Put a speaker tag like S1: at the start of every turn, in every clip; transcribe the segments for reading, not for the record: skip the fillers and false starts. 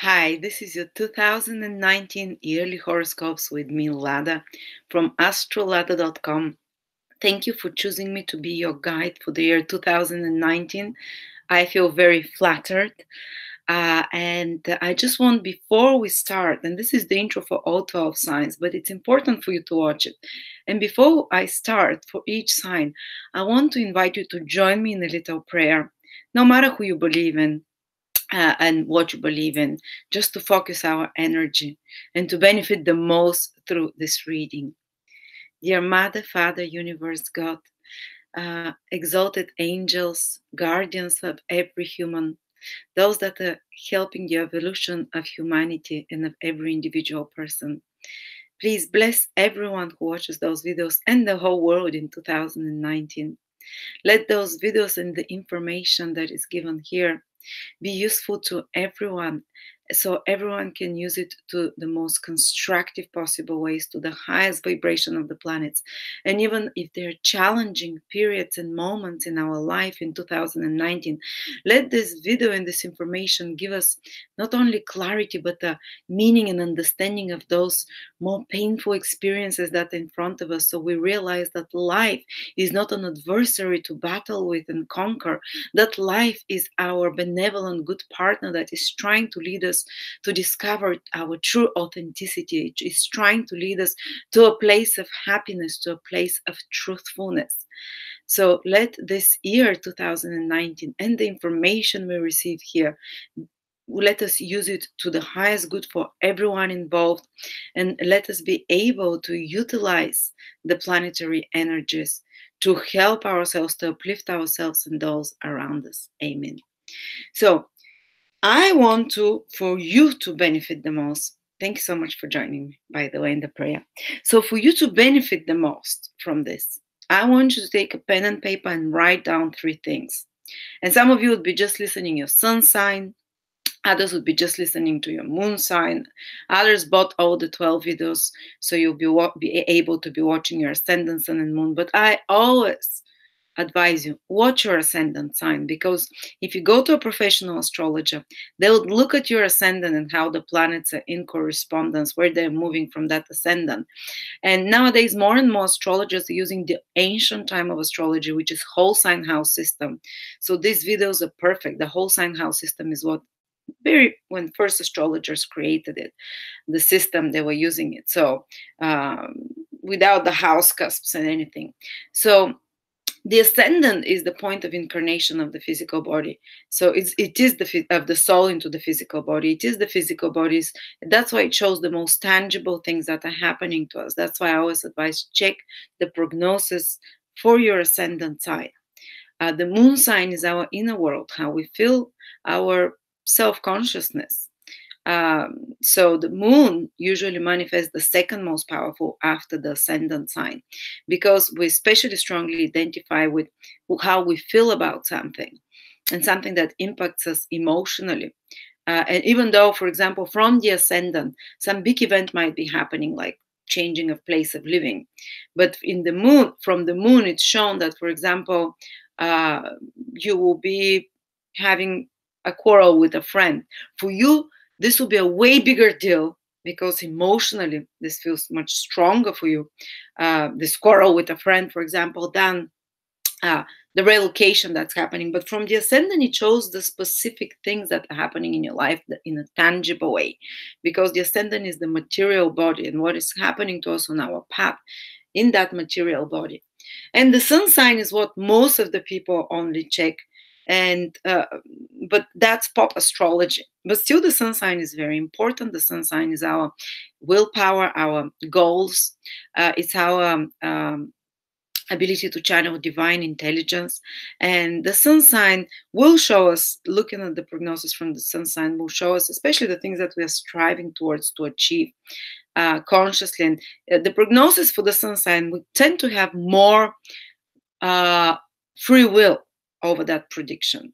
S1: Hi, this is your 2019 yearly horoscopes with me, Lada, from astrolada.com. Thank you for choosing me to be your guide for the year 2019. I feel very flattered. And I just want, before we start, and this is the intro for all 12 signs, but it's important for you to watch it. And before I start for each sign, I want to invite you to join me in a little prayer, no matter who you believe in and what you believe in, just to focus our energy and to benefit the most through this reading. Dear Mother, Father, Universe, God, exalted angels, guardians of every human, those that are helping the evolution of humanity and of every individual person. Please bless everyone who watches those videos and the whole world in 2019. Let those videos and the information that is given here be useful to everyone, so everyone can use it to the most constructive possible ways, to the highest vibration of the planets. And even if there are challenging periods and moments in our life in 2019, let this video and this information give us not only clarity but a meaning and understanding of those more painful experiences that are in front of us, so we realize that life is not an adversary to battle with and conquer, that life is our benevolent good partner that is trying to lead us to discover our true authenticity. It is trying to lead us to a place of happiness, to a place of truthfulness. So let this year 2019 and the information we receive here, let us use it to the highest good for everyone involved, and let us be able to utilize the planetary energies to help ourselves, to uplift ourselves and those around us. Amen. So I want for you to benefit the most. Thank you so much for joining me, by the way, in the prayer. So for you to benefit the most from this, I want you to take a pen and paper and write down 3 things. And some of you would be just listening your sun sign. Others would be just listening to your moon sign. Others bought all the 12 videos, so you'll be able to be watching your ascendant, sun, and moon. But I always advise you, watch your ascendant sign, because if you go to a professional astrologer, they'll look at your ascendant and how the planets are in correspondence, where they're moving from that ascendant. And nowadays, more and more astrologers are using the ancient time of astrology, which is whole sign house system. So these videos are perfect. The whole sign house system is what when first astrologers created it, the system they were using it. So without the house cusps and anything. So the ascendant is the point of incarnation of the physical body. So it is of the soul into the physical body. It is the physical bodies. That's why it shows the most tangible things that are happening to us. That's why I always advise, check the prognosis for your ascendant sign. The moon sign is our inner world, how we feel, our self-consciousness. So the moon usually manifests the second most powerful after the ascendant sign, because we especially strongly identify with how we feel about something and something that impacts us emotionally. And even though, for example, from the ascendant, some big event might be happening, like changing of place of living, but from the moon, it's shown that, for example, you will be having a quarrel with a friend. For you, this will be a way bigger deal, because emotionally this feels much stronger for you, this quarrel with a friend, for example, than the relocation that's happening. But from the ascendant, it shows the specific things that are happening in your life in a tangible way, because the ascendant is the material body and what is happening to us on our path in that material body. And the sun sign is what most of the people only check, and but that's pop astrology. But still, the sun sign is very important. The sun sign is our willpower, our goals. It's our ability to channel divine intelligence. And the sun sign will show us, looking at the prognosis from the sun sign, will show us especially the things that we are striving towards to achieve consciously. And the prognosis for the sun sign would tend to have more free will over that prediction,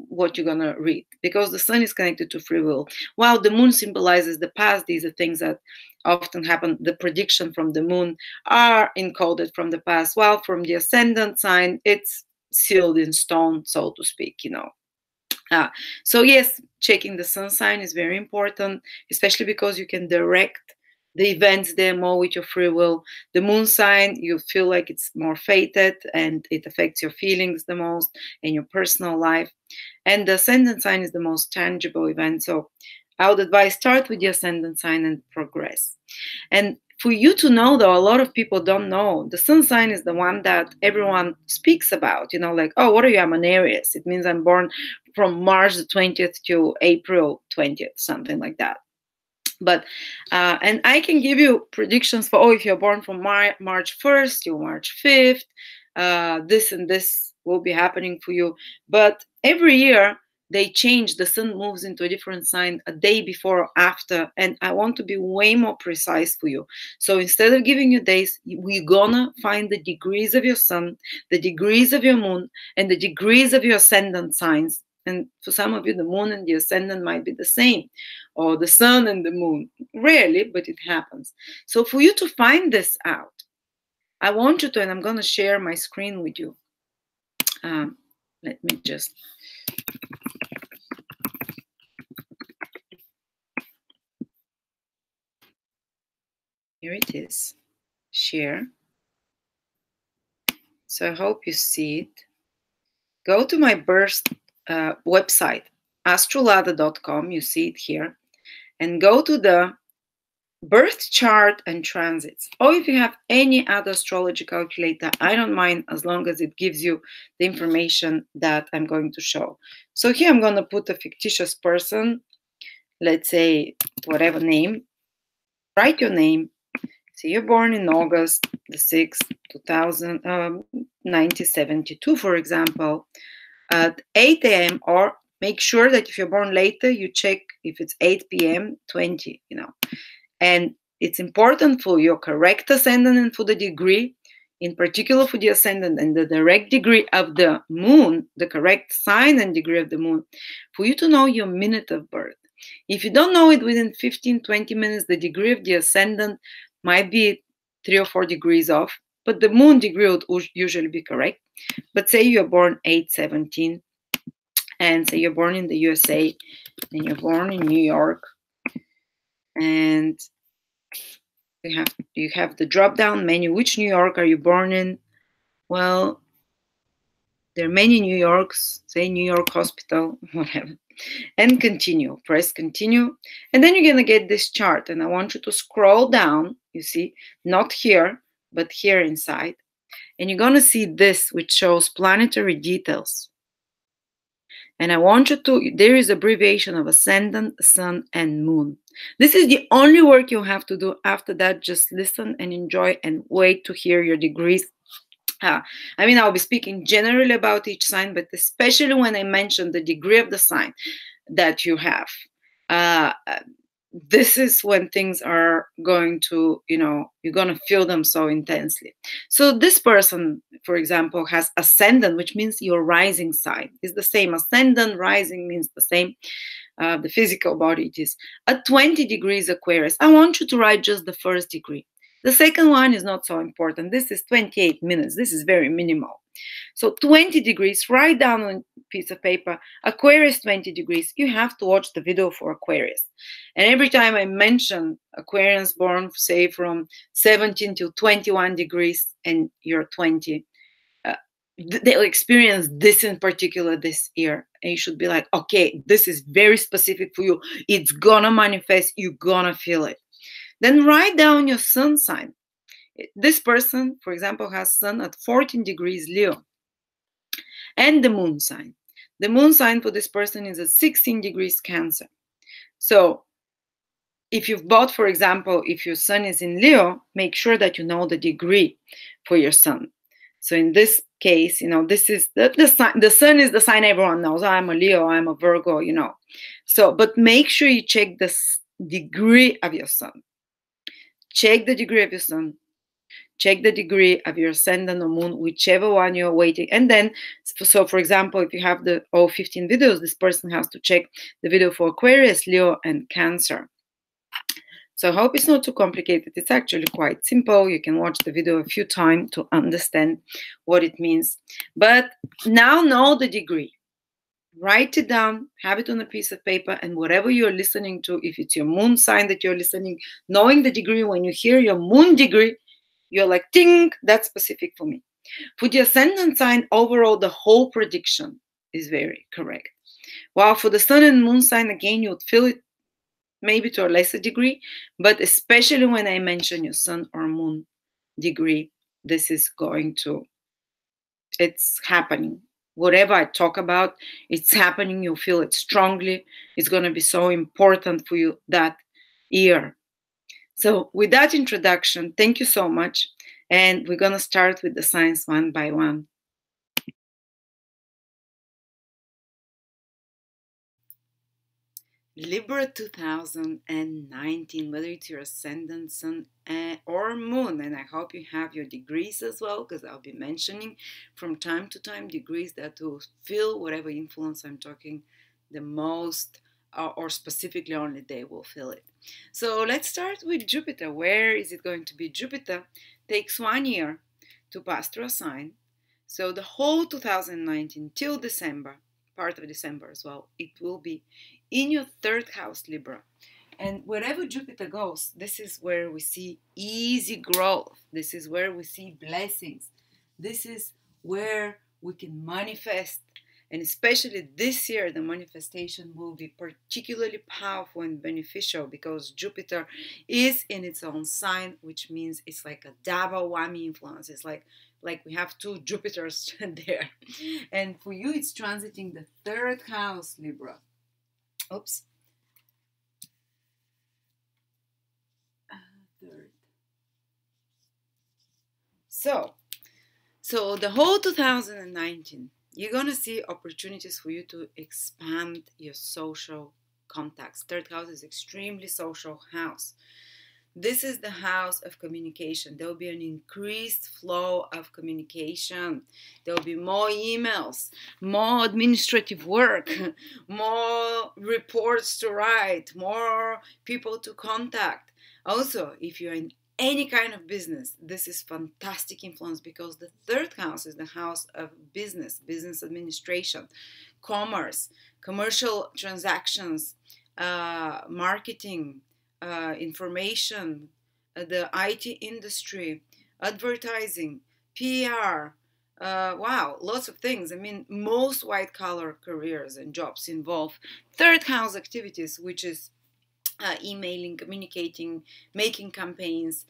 S1: what you're going to read, because the sun is connected to free will, while the moon symbolizes the past. These are things that often happen. The prediction from the moon are encoded from the past, while from the ascendant sign, it's sealed in stone, so to speak, So yes, checking the sun sign is very important, especially because you can direct the events there more with your free will. The moon sign, you feel like it's more fated and it affects your feelings the most and your personal life. And the ascendant sign is the most tangible event. So I would advise start with the ascendant sign and progress. And for you to know, though, a lot of people don't know, the sun sign is the one that everyone speaks about. You know, like, oh, what are you? I'm an Aries. It means I'm born from March the 20th to April 20th, something like that. But and I can give you predictions for, oh, if you're born from March 1st to March 5th, this and this will be happening for you. But every year they change, the sun moves into a different sign a day before or after, and I want to be way more precise for you. So instead of giving you days, we're gonna find the degrees of your sun, the degrees of your moon, and the degrees of your ascendant signs. And for some of you, the moon and the ascendant might be the same, or the sun and the moon. Rarely, but it happens. So for you to find this out, I want you to, and I'm going to share my screen with you. Let me just. Here it is. Share. So I hope you see it. Go to my birth website, astrolada.com. You see it here. And go to the birth chart and transits. Or if you have any other astrology calculator, I don't mind as long as it gives you the information that I'm going to show. So here I'm going to put a fictitious person, let's say whatever name. Write your name. So you're born in August the 6th, 1972, for example, at 8 a.m. or make sure that if you're born later, you check if it's 8 p.m., 20, you know. And it's important for your correct ascendant and for the degree, in particular for the ascendant and the direct degree of the moon, the correct sign and degree of the moon, for you to know your minute of birth. If you don't know it within 15, 20 minutes, the degree of the ascendant might be 3 or 4 degrees off, but the moon degree would usually be correct. But say you're born 8/17, and say you're born in the USA, and you're born in New York, and you have the drop-down menu. Which New York are you born in? Well, there are many New Yorks, say New York Hospital, whatever. And continue, press continue. And then you're gonna get this chart, and I want you to scroll down, you see, not here, but here inside. And you're gonna see this, which shows planetary details. And I want you to, there is abbreviation of ascendant, sun, and moon. This is the only work you have to do. After that, just listen and enjoy and wait to hear your degrees. I mean, I'll be speaking generally about each sign, but especially when I mention the degree of the sign that you have. This is when things are going to, you know, you're going to feel them so intensely. So this person, for example, has ascendant, which means your rising sign is the same. Ascendant, rising means the same. The physical body, it is at 20 degrees Aquarius. I want you to write just the first degree. The second one is not so important. This is 28 minutes. This is very minimal. So 20 degrees, write down on a piece of paper, Aquarius 20 degrees. You have to watch the video for Aquarius. And every time I mention Aquarians born, say, from 17 to 21 degrees and you're 20, they'll experience this in particular this year. And you should be like, okay, this is very specific for you. It's gonna manifest. You're gonna feel it. Then write down your sun sign. This person, for example, has sun at 14 degrees Leo. And the moon sign. The moon sign for this person is at 16 degrees Cancer. So if you've bought, for example, if your sun is in Leo, make sure that you know the degree for your sun. So in this case, you know, this is the sign. The sun is the sign everyone knows. I'm a Leo, I'm a Virgo, you know. So, but make sure you check the degree of your sun. Check the degree of your sun. Check the degree of your ascendant or moon, whichever one you're waiting. And then, so for example, if you have the all 15 videos, this person has to check the video for Aquarius, Leo, and Cancer. So I hope it's not too complicated. It's actually quite simple. You can watch the video a few times to understand what it means. But now know the degree. Write it down, have it on a piece of paper, and whatever you're listening to, if it's your moon sign that you're listening, knowing the degree, when you hear your moon degree, you're like, ting, that's specific for me. For the ascendant sign, overall, the whole prediction is very correct. While for the sun and moon sign, again, you would feel it maybe to a lesser degree, but especially when I mention your sun or moon degree, this is going to, it's happening. Whatever I talk about, it's happening. You feel it strongly. It's going to be so important for you that year. So, with that introduction, thank you so much. And we're going to start with the signs one by one. Libra 2019, whether it's your ascendant, sun, or moon, and I hope you have your degrees as well, because I'll be mentioning from time to time degrees that will feel whatever influence I'm talking the most, or specifically only they will feel it. So let's start with Jupiter. Where is it going to be? Jupiter takes 1 year to pass through a sign. So the whole 2019 till December, part of December as well, it will be in your third house, Libra. And wherever Jupiter goes, this is where we see easy growth. This is where we see blessings. This is where we can manifest. And especially this year, the manifestation will be particularly powerful and beneficial because Jupiter is in its own sign, which means it's like a double whammy influence. It's like we have two Jupiters there. And for you, it's transiting the third house, Libra. Oops. Third. So the whole 2019, you're going to see opportunities for you to expand your social contacts. Third house is extremely social house. This is the house of communication. There will be an increased flow of communication. There will be more emails, more administrative work, more reports to write, more people to contact. Also, if you're in any kind of business, this is fantastic influence because the third house is the house of business, business administration, commerce, commercial transactions, marketing, information, the IT industry, advertising, PR, wow, lots of things. I mean, most white collar careers and jobs involve third house activities, which is emailing, communicating, making campaigns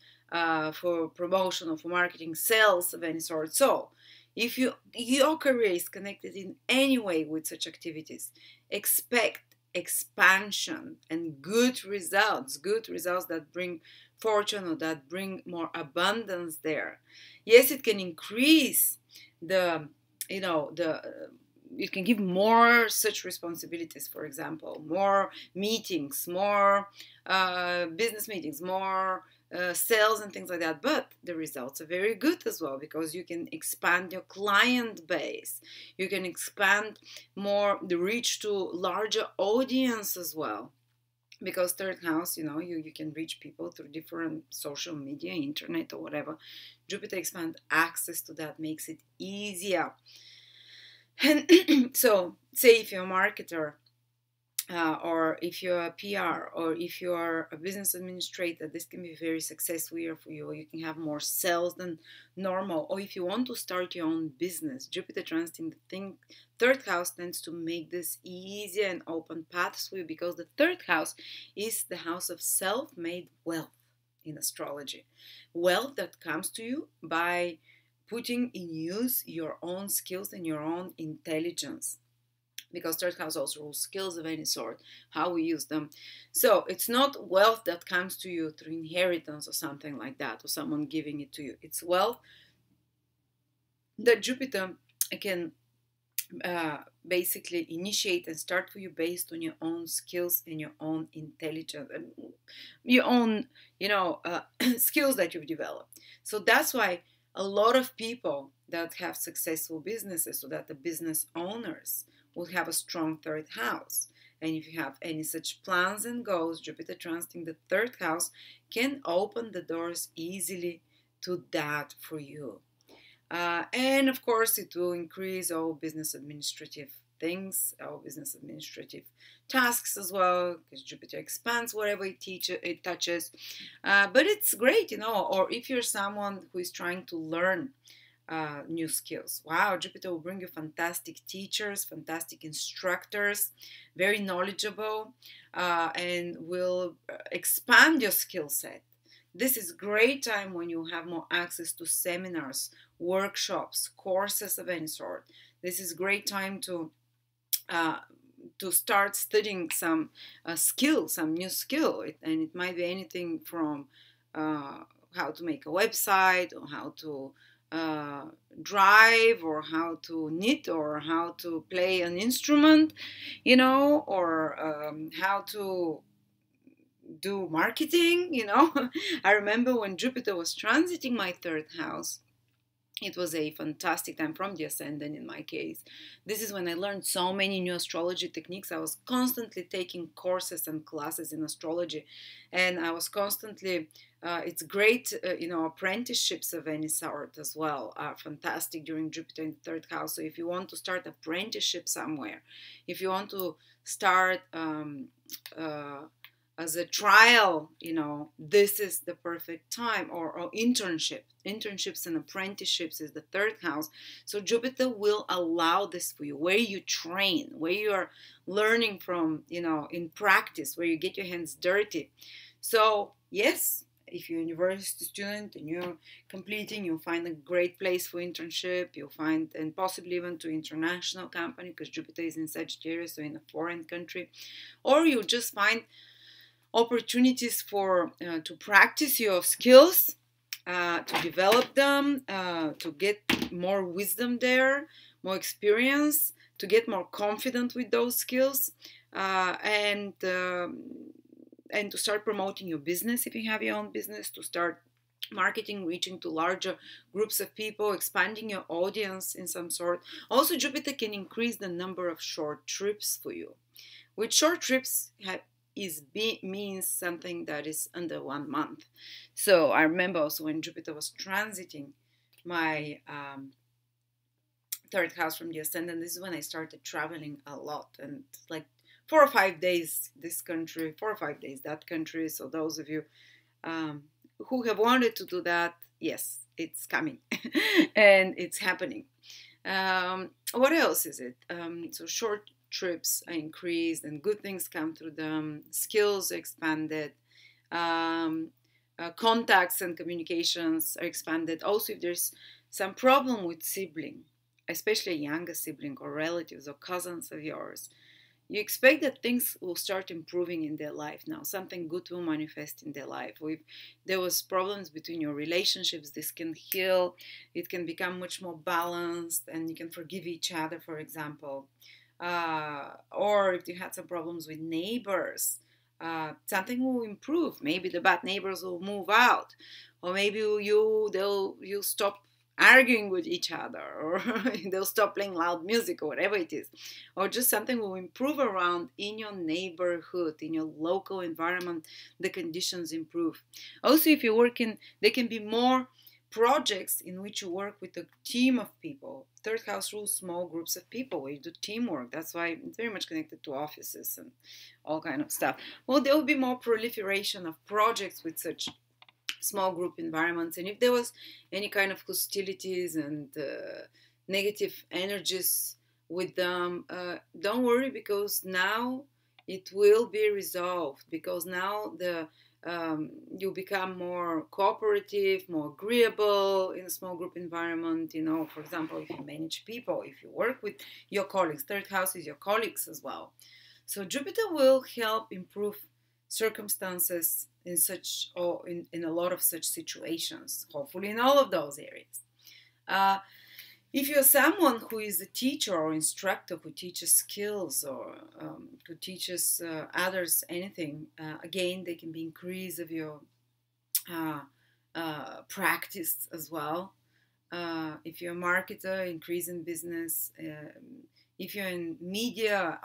S1: for promotion or for marketing, sales of any sort. So, if your career is connected in any way with such activities, expect expansion and good results that bring fortune or that bring more abundance there. Yes, it can increase the it can give more such responsibilities, for example, more meetings, more business meetings, more sales and things like that. But the results are very good as well because you can expand your client base. You can expand more the reach to larger audience as well. Because third house, you can reach people through different social media, internet or whatever. Jupiter expand access to that makes it easier. And so, say if you're a marketer, or if you're a PR, or if you're a business administrator, this can be a very successful year for you. Or you can have more sales than normal. Or if you want to start your own business, Jupiter transiting the third house tends to make this easier and open paths for you because the third house is the house of self-made wealth in astrology. Wealth that comes to you by putting in use your own skills and your own intelligence. Because third house also rules skills of any sort, how we use them. So it's not wealth that comes to you through inheritance or something like that, or someone giving it to you. It's wealth that Jupiter can basically initiate and start for you based on your own skills and your own intelligence and your own, skills that you've developed. So that's why a lot of people that have successful businesses, so that the business owners will have a strong third house. And if you have any such plans and goals, Jupiter transiting the third house can open the doors easily to that for you. And of course, it will increase all business administrative things, or business administrative tasks as well, because Jupiter expands whatever it touches. But it's great, or if you're someone who is trying to learn new skills. Wow, Jupiter will bring you fantastic teachers, fantastic instructors, very knowledgeable, and will expand your skill set. This is great time when you have more access to seminars, workshops, courses of any sort. This is great time to start studying some skill, some new skill, and it might be anything from how to make a website, or how to drive, or how to knit, or how to play an instrument, or how to do marketing. I remember when Jupiter was transiting my third house. It was a fantastic time from the ascendant in my case. This is when I learned so many new astrology techniques. I was constantly taking courses and classes in astrology, and I was constantly, it's great, apprenticeships of any sort as well are fantastic during Jupiter in the third house. So if you want to start apprenticeship somewhere, if you want to start as a trial, this is the perfect time, or internships and apprenticeships is the third house. So Jupiter will allow this for you, where you train, where you are learning from, in practice, where you get your hands dirty. So yes, if you're a university student and you're completing, you'll find a great place for internship. You'll find, and possibly even to international company, because Jupiter is in Sagittarius, so in a foreign country, or you'll just find opportunities for to practice your skills, to develop them, to get more wisdom there, more experience, to get more confident with those skills, and to start promoting your business if you have your own business, to start marketing, reaching to larger groups of people, expanding your audience in some sort. Also, Jupiter can increase the number of short trips for you. With short trips, means something that is under 1 month. So I remember also when Jupiter was transiting my third house from the ascendant, this is when I started traveling a lot, and like 4 or 5 days this country, 4 or 5 days that country. So those of you who have wanted to do that, yes, it's coming and it's happening. What else is it? So short trips are increased and good things come through them, skills are expanded, contacts and communications are expanded. Also, if there's some problem with sibling, especially a younger sibling or relatives or cousins of yours, you expect that things will start improving in their life now. Something good will manifest in their life. If there was problems between your relationships, this can heal. It can become much more balanced, and you can forgive each other, for example. Or if you had some problems with neighbors, something will improve. Maybe the bad neighbors will move out, or maybe you'll stop arguing with each other, or they'll stop playing loud music, or whatever it is, or just something will improve around in your neighborhood, in your local environment. The conditions improve. Also, if you're working, there can be more projects in which you work with a team of people. Third house rules small groups of people where you do teamwork. That's why it's very much connected to offices and all kind of stuff. Well, there will be more proliferation of projects with such small group environments. And if there was any kind of hostilities and negative energies with them, don't worry, because now it will be resolved, because now you become more cooperative, more agreeable in a small group environment. For example, if you manage people, if you work with your colleagues, third house is your colleagues as well. So Jupiter will help improve circumstances in such, or in a lot of such situations, hopefully in all of those areas. If you're someone who is a teacher or instructor who teaches skills, or who teaches others anything, again, there can be increase of your practice as well. If you're a marketer, increase in business. If you're in media,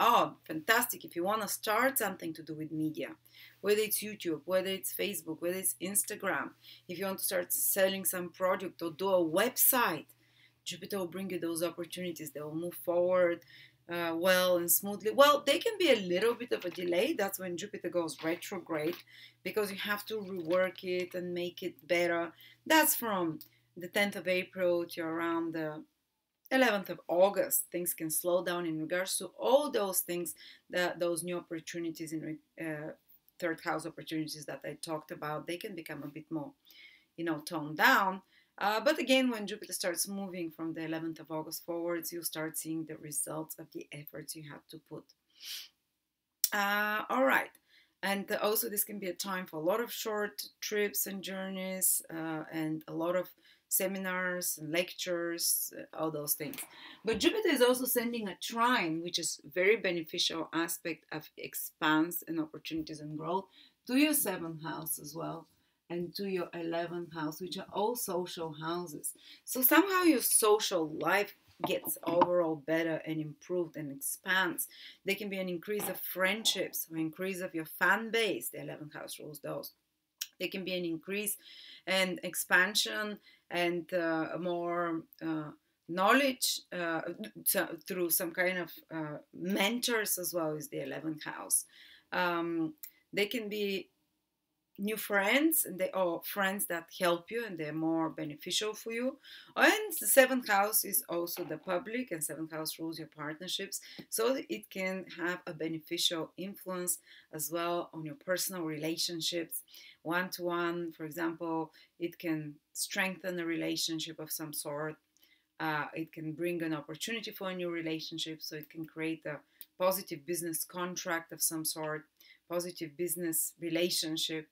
S1: fantastic. If you want to start something to do with media, whether it's YouTube, whether it's Facebook, whether it's Instagram, if you want to start selling some product or do a website, Jupiter will bring you those opportunities. They will move forward. well and smoothly. Well, they can be a little bit of a delay. That's when Jupiter goes retrograde, because you have to rework it and make it better. That's from the 10th of April to around the 11th of August. Things can slow down in regards to all those things, those new opportunities in third house opportunities that I talked about. They can become a bit more, toned down. But again, when Jupiter starts moving from the 11th of August forwards, you'll start seeing the results of the efforts you have to put. All right. And also, this can be a time for a lot of short trips and journeys, and a lot of seminars and lectures, all those things. But Jupiter is also sending a trine, which is very beneficial aspect of expanse and opportunities and growth, to your 7th house as well, and to your 11th house, which are all social houses. So somehow your social life gets overall better and improved and expands. There can be an increase of friendships or increase of your fan base. The 11th house rules those. There can be an increase and expansion and more knowledge through some kind of mentors as well as the 11th house. They can be new friends, and they are friends that help you and they're more beneficial for you. And the 7th house is also the public, and 7th house rules your partnerships, so it can have a beneficial influence as well on your personal relationships, one-to-one. For example, it can strengthen a relationship of some sort. It can bring an opportunity for a new relationship, so it can create a positive business contract of some sort, positive business relationship,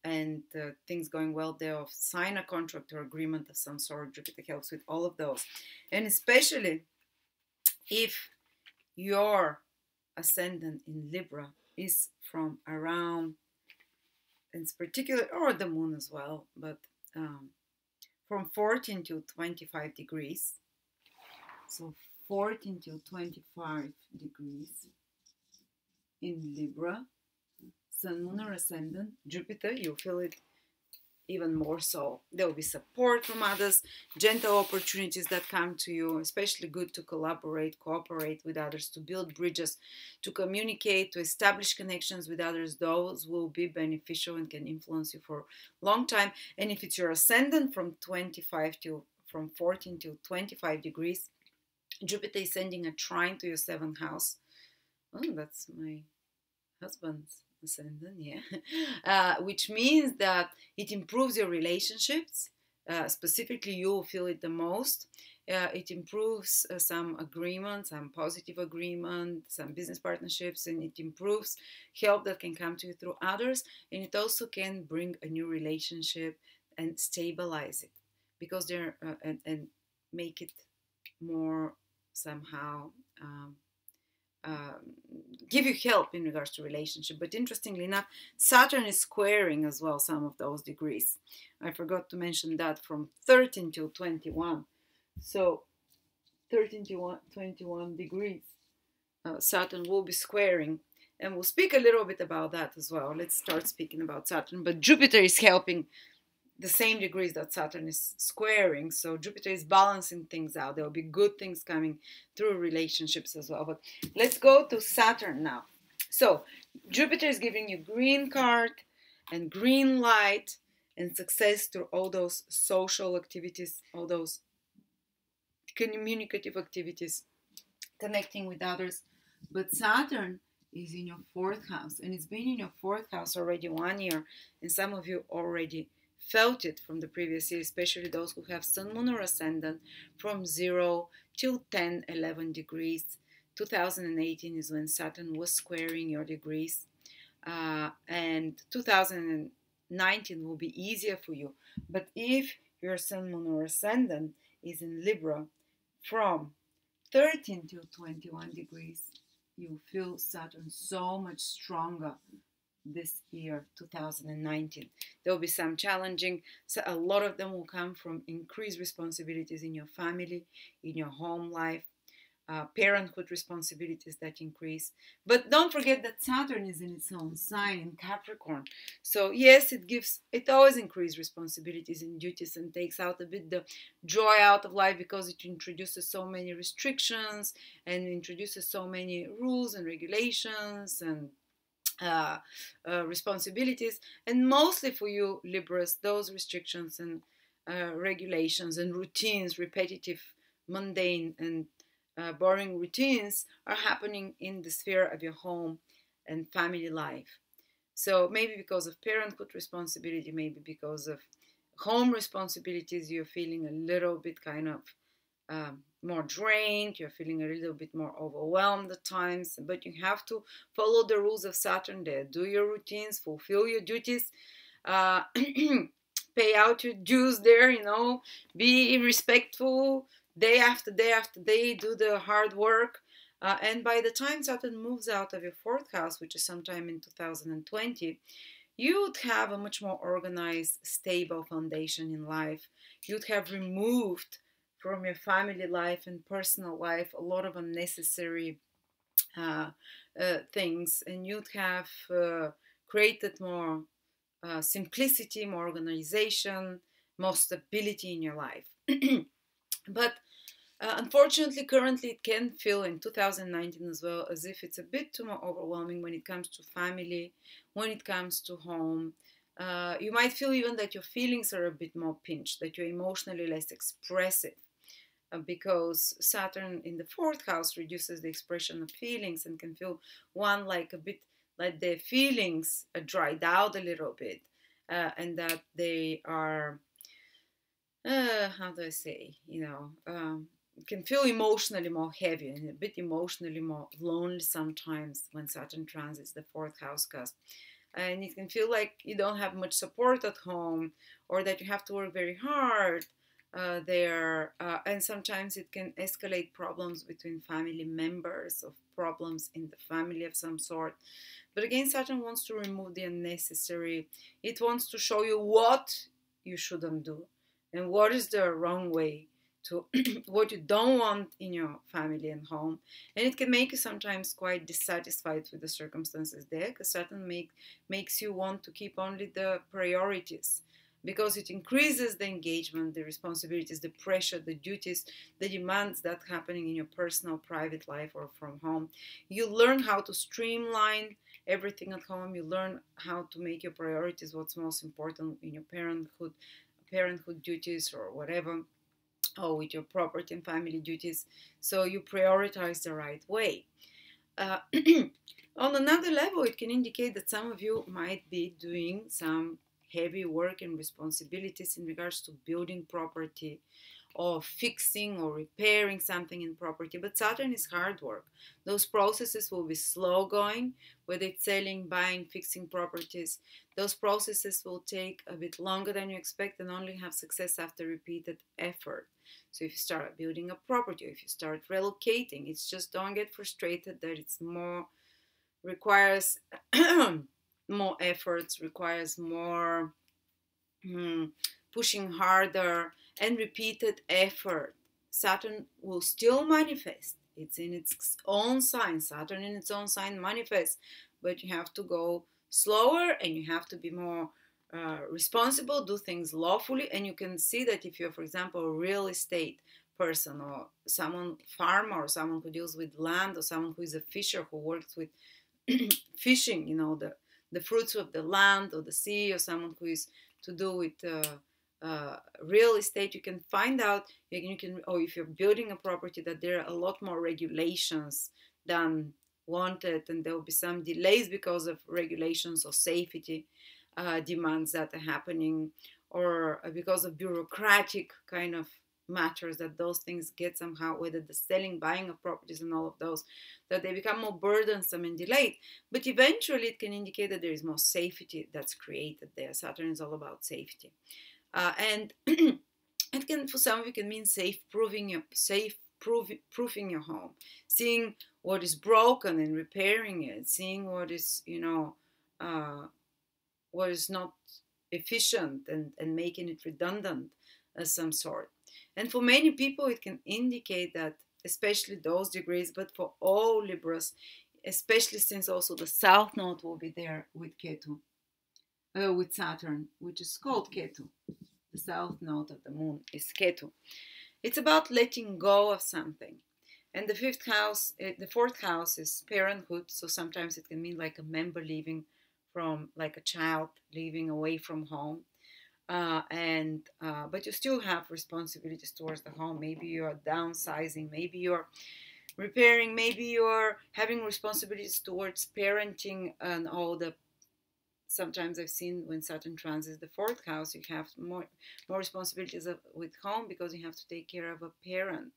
S1: and things going well there, of sign a contract or agreement of some sort. Jupiter helps with all of those. And especially if your ascendant in Libra is from around, in particular, or the moon as well, but from 14 to 25 degrees. So 14 to 25 degrees in Libra, Sun, Moon, or Ascendant, Jupiter, you'll feel it even more so. There will be support from others, gentle opportunities that come to you, especially good to collaborate, cooperate with others, to build bridges, to communicate, to establish connections with others. Those will be beneficial and can influence you for a long time. And if it's your ascendant from 14 to 25 degrees, Jupiter is sending a trine to your 7th house. Oh, that's my husband's ascendant, yeah. Which means that it improves your relationships. Specifically, you will feel it the most. It improves some agreement, some positive agreement, some business partnerships, and it improves help that can come to you through others. And it also can bring a new relationship and stabilize it, because they're and make it more somehow. Give you help in regards to relationship. But interestingly enough, Saturn is squaring as well some of those degrees. I forgot to mention that, from 13 to 21. So 13 to 21 degrees, Saturn will be squaring. And we'll speak a little bit about that as well. Let's start speaking about Saturn. But Jupiter is helping the same degrees that Saturn is squaring. So Jupiter is balancing things out. There will be good things coming through relationships as well. But let's go to Saturn now. So Jupiter is giving you green card and green light and success through all those social activities, all those communicative activities, connecting with others. But Saturn is in your 4th house, and it's been in your 4th house already 1 year, and some of you already felt it from the previous year, especially those who have Sun, Moon, or Ascendant from 0 till 10, 11 degrees. 2018 is when Saturn was squaring your degrees, and 2019 will be easier for you. But if your Sun, Moon, or Ascendant is in Libra from 13 to 21 degrees, you feel Saturn so much stronger this year, 2019. There will be some challenging, so a lot of them will come from increased responsibilities in your family, in your home life, parenthood responsibilities that increase. But don't forget that Saturn is in its own sign in Capricorn. So yes, it always increases responsibilities and duties and takes out a bit the joy out of life, because it introduces so many restrictions and introduces so many rules and regulations and responsibilities. And mostly for you Libras, those restrictions and regulations and routines, repetitive, mundane, and boring routines are happening in the sphere of your home and family life. So maybe because of parenthood responsibility, maybe because of home responsibilities, you're feeling a little bit kind of more drained, you're feeling a little bit more overwhelmed at times, but you have to follow the rules of Saturn there. Do your routines, fulfill your duties, pay out your dues there, be respectful day after day after day, do the hard work. And by the time Saturn moves out of your fourth house, which is sometime in 2020, you would have a much more organized, stable foundation in life. You'd have removed from your family life and personal life a lot of unnecessary things, and you'd have created more simplicity, more organization, more stability in your life. But unfortunately, currently it can feel in 2019 as well as if it's a bit too more overwhelming when it comes to family, when it comes to home. You might feel even that your feelings are a bit more pinched, that you're emotionally less expressive, because Saturn in the fourth house reduces the expression of feelings and can feel one like a bit like their feelings are dried out a little bit, and that they are, how do I say, can feel emotionally more heavy and a bit emotionally more lonely sometimes when Saturn transits the fourth house cusp. And it can feel like you don't have much support at home, or that you have to work very hard there. And sometimes it can escalate problems between family members, of problems in the family of some sort. But again, Saturn wants to remove the unnecessary. It wants to show you what you shouldn't do and what is the wrong way to what you don't want in your family and home. And it can make you sometimes quite dissatisfied with the circumstances there, because Saturn makes you want to keep only the priorities, because it increases the engagement, the responsibilities, the pressure, the duties, the demands that happening in your personal private life or from home. You learn how to streamline everything at home. You learn how to make your priorities what's most important in your parenthood duties or whatever, or with your property and family duties. So you prioritize the right way. On another level, it can indicate that some of you might be doing some heavy work and responsibilities in regards to building property, or fixing or repairing something in property. But Saturn is hard work. Those processes will be slow going, whether it's selling, buying, fixing properties. Those processes will take a bit longer than you expect and only have success after repeated effort. So if you start building a property, or if you start relocating, it's just don't get frustrated that it's more, requires more efforts, requires more pushing harder and repeated effort. Saturn will still manifest. It's in its own sign. Saturn in its own sign manifests, but you have to go slower and you have to be more responsible, do things lawfully. And you can see that if you're, for example, a real estate person, or someone farmer, or someone who deals with land, or someone who is a fisher who works with fishing, the fruits of the land or the sea, or someone who is to do with real estate, you can find out, or if you're building a property, that there are a lot more regulations than wanted, and there will be some delays because of regulations or safety demands that are happening, or because of bureaucratic kind of matters, that those things get somehow, whether the selling, buying of properties and all of those, that they become more burdensome and delayed. But eventually it can indicate that there is more safety that's created there. Saturn is all about safety. And it can, for some of you, can mean proofing your home, seeing what is broken and repairing it, seeing what is, what is not efficient, and making it redundant of some sort. And for many people, it can indicate that especially those degrees, but for all Libras, especially since also the South Node will be there with Ketu, with Saturn, which is called Ketu. The South Node of the Moon is Ketu. It's about letting go of something. And the fifth house, the fourth house is parenthood. So sometimes it can mean like a member leaving from, like a child leaving away from home. But you still have responsibilities towards the home. Maybe you're downsizing, maybe you're repairing, maybe you're having responsibilities towards parenting and all the. Sometimes I've seen when Saturn transits the fourth house, you have more responsibilities with home because you have to take care of a parent.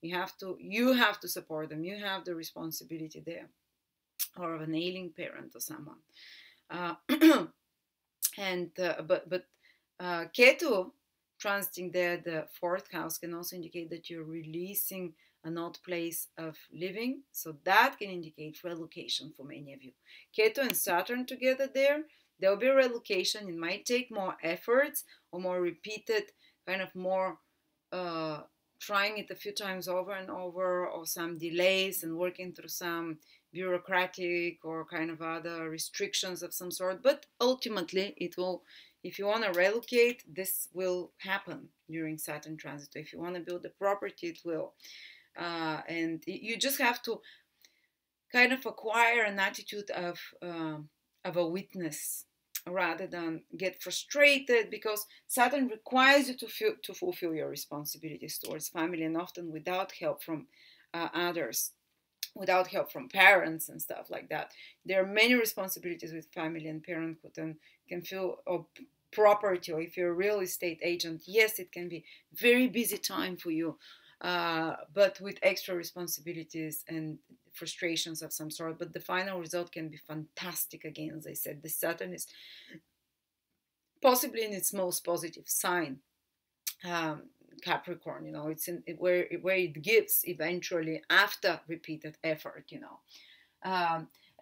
S1: You have to support them. You have the responsibility there, or of an ailing parent or someone. Uh, but Ketu transiting there, the fourth house, can also indicate that you're releasing an old place of living. So that can indicate relocation for many of you. Ketu and Saturn together there will be a relocation. It might take more efforts or more repeated, kind of more trying it a few times over and over, or some delays and working through some bureaucratic or kind of other restrictions of some sort. But ultimately, it will. If you want to relocate, this will happen during Saturn transit. If you want to build a property, it will. And you just have to kind of acquire an attitude of a witness rather than get frustrated, because Saturn requires you to fulfill your responsibilities towards family, and often without help from others, without help from parents and stuff like that. There are many responsibilities with family and parenthood, and can feel property, or if you're a real estate agent, yes, it can be very busy time for you, but with extra responsibilities and frustrations of some sort. But the final result can be fantastic. Again, as I said, the Saturn is possibly in its most positive sign, Capricorn. It's in where it gives eventually after repeated effort.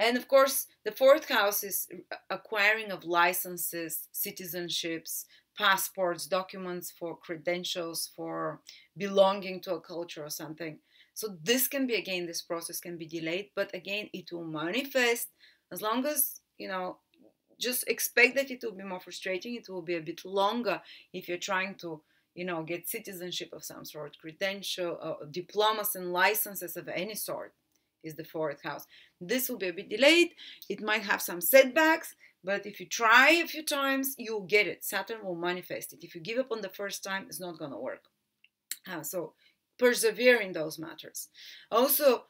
S1: And of course, the fourth house is acquiring of licenses, citizenships, passports, documents for credentials, for belonging to a culture or something. So this can be, again, this process can be delayed, but again, it will manifest as long as, just expect that it will be more frustrating. It will be a bit longer if you're trying to, get citizenship of some sort, credential, diplomas and licenses of any sort is the fourth house. This will be a bit delayed. It might have some setbacks, but if you try a few times, you'll get it. Saturn will manifest it. If you give up on the first time, it's not going to work. So persevere in those matters. Also,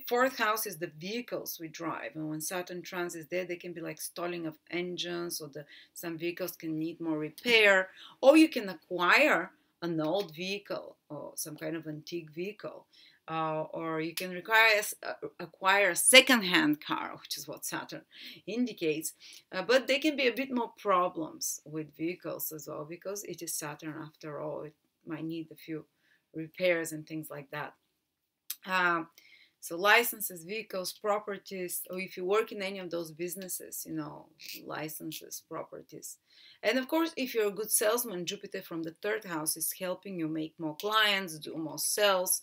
S1: fourth house is the vehicles we drive, and when Saturn transits there, they can be like stalling of engines, or some vehicles can need more repair, or you can acquire an old vehicle or some kind of antique vehicle, or you can acquire a second-hand car, which is what Saturn indicates. But there can be a bit more problems with vehicles as well, because it is Saturn after all. It might need a few repairs and things like that. So licenses, vehicles, properties, or if you work in any of those businesses, licenses, properties. And of course, if you're a good salesman, Jupiter from the third house is helping you make more clients, do more sales,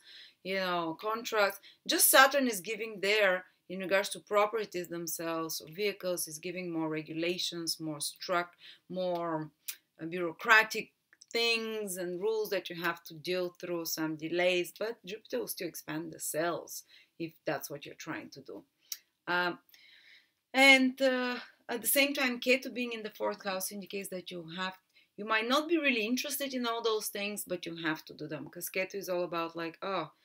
S1: contracts. Just Saturn is giving there, in regards to properties themselves or vehicles, is giving more regulations, more bureaucratic things and rules that you have to deal through, some delays, but Jupiter will still expand the sales if that's what you're trying to do. And at the same time, Ketu being in the fourth house indicates that you might not be really interested in all those things, but you have to do them, because Ketu is all about like, I'm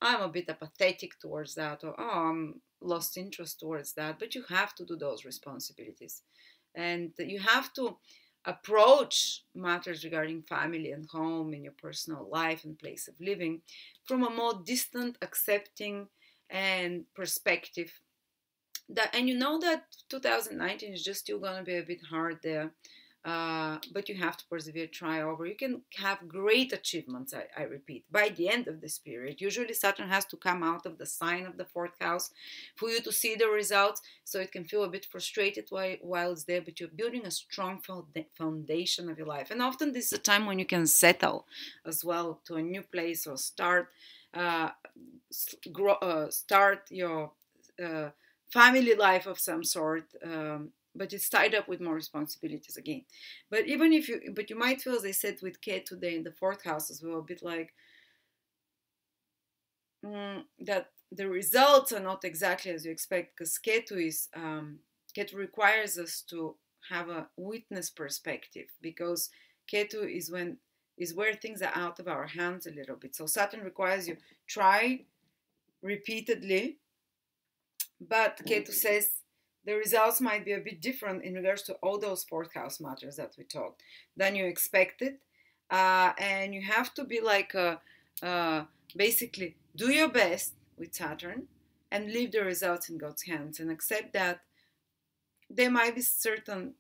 S1: a bit apathetic towards that, or I'm lost interest towards that, but you have to do those responsibilities. And you have to approach matters regarding family and home and your personal life and place of living from a more distant, accepting, and perspective. And that 2019 is just still going to be a bit hard there. but you have to persevere, try over. You can have great achievements, I repeat, by the end of this period. Usually Saturn has to come out of the sign of the fourth house for you to see the results, so it can feel a bit frustrated while it's there, but you're building a strong foundation of your life. And often this is a time when you can settle as well to a new place, or start start your family life of some sort, but it's tied up with more responsibilities again. But you might feel, as I said, with Ketu today in the fourth house as well, a bit like that the results are not exactly as you expect, because Ketu requires us to have a witness perspective, because Ketu is where things are out of our hands a little bit. So Saturn requires you try repeatedly, but Ketu says the results might be a bit different in regards to all those fourth house matters that we talked than you expected, and you have to be like basically do your best with Saturn and leave the results in God's hands, and accept that there might be certain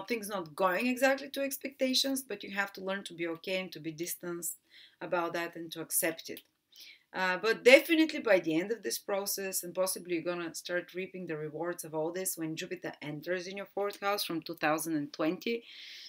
S1: things not going exactly to expectations, but you have to learn to be okay and to be distanced about that and to accept it. But definitely by the end of this process, and possibly you're going to start reaping the rewards of all this when Jupiter enters in your fourth house from 2020.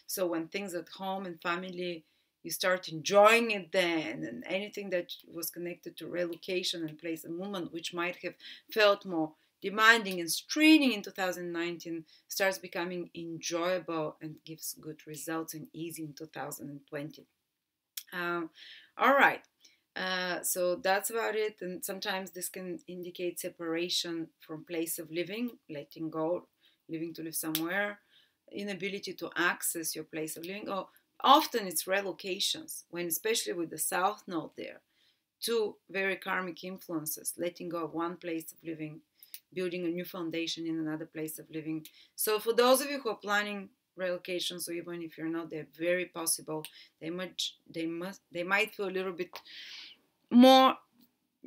S1: So when things at home and family, you start enjoying it then, and anything that was connected to relocation and place and movement, which might have felt more demanding and straining in 2019, starts becoming enjoyable and gives good results and easy in 2020. All right. So that's about it. And sometimes this can indicate separation from place of living, letting go, living to live somewhere, inability to access your place of living. Or often it's relocations, when especially with the South Node there, two very karmic influences, letting go of one place of living, building a new foundation in another place of living. So for those of you who are planning relocations, or even if you're not, they're very possible. They might feel a little bit more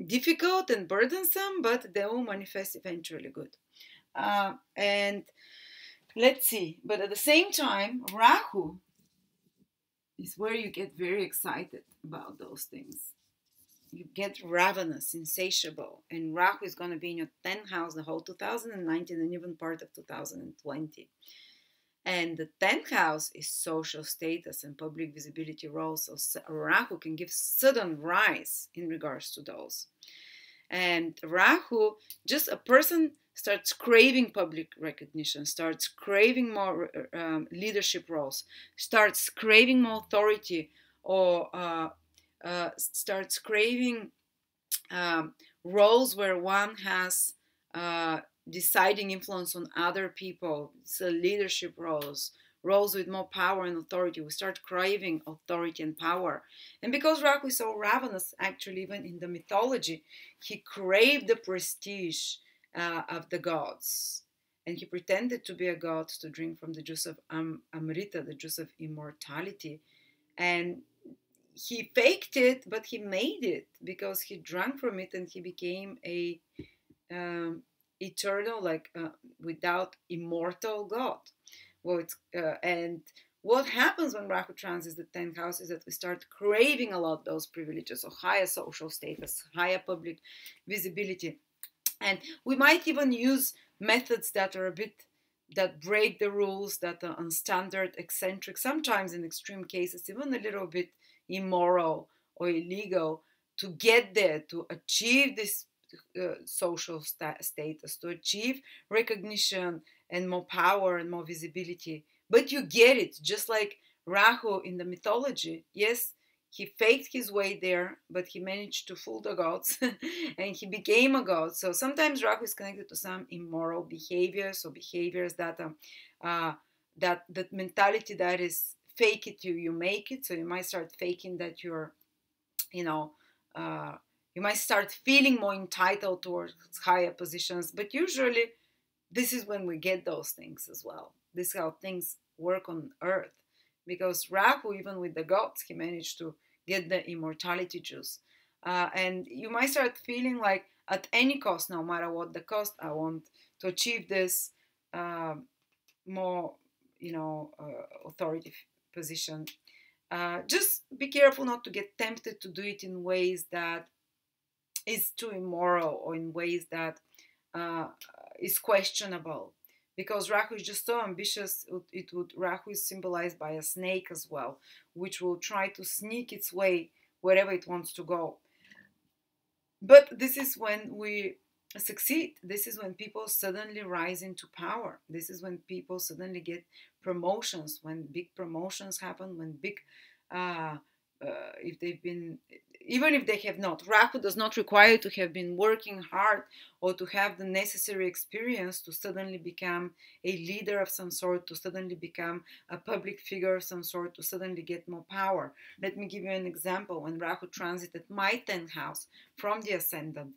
S1: difficult and burdensome, but they will manifest eventually good. And let's see. But at the same time, Rahu is where you get very excited about those things. You get ravenous, insatiable, and Rahu is going to be in your 10th house the whole 2019 and even part of 2020. And the 10th house is social status and public visibility roles. So Rahu can give sudden rise in regards to those. And Rahu, just a person starts craving public recognition, starts craving more leadership roles, starts craving more authority, or starts craving roles where one has deciding influence on other people, so leadership roles with more power and authority. We start craving authority and power. And because Rahu is so ravenous, actually, even in the mythology, he craved the prestige of the gods. And he pretended to be a god to drink from the juice of Amrita, the juice of immortality. And he faked it, but he made it, because he drank from it and he became a eternal, without immortal God. Well, and what happens when Rahu transits the 10th house is that we start craving a lot those privileges, or higher social status, higher public visibility. And we might even use methods that are that break the rules, that are unstandard, eccentric, sometimes in extreme cases, even a little bit immoral or illegal, to get there, to achieve this social status, to achieve recognition and more power and more visibility. But you get it, just like Rahu in the mythology. Yes, he faked his way there, but he managed to fool the gods and he became a god. So sometimes Rahu is connected to some immoral behaviors, or behaviors that that mentality that is fake it till you make it. So you might start faking that you're, you might start feeling more entitled towards higher positions. But usually this is when we get those things as well. This is how things work on earth. Because Rahu, even with the gods, he managed to get the immortality juice. And you might start feeling like, at any cost, no matter what the cost, I want to achieve this more authority position. Just be careful not to get tempted to do it in ways that is too immoral or in ways that uh, is questionable, because Rahu is just so ambitious. Rahu is symbolized by a snake as well, which will try to sneak its way wherever it wants to go. But this is when we succeed. This is when people suddenly rise into power. This is when people suddenly get promotions, when big promotions happen, when big, uh, if they've been, even if they have not, Rahu does not require you to have been working hard or to have the necessary experience to suddenly become a leader of some sort, to suddenly become a public figure of some sort, to suddenly get more power. Let me give you an example. When Rahu transited my 10th house from the ascendant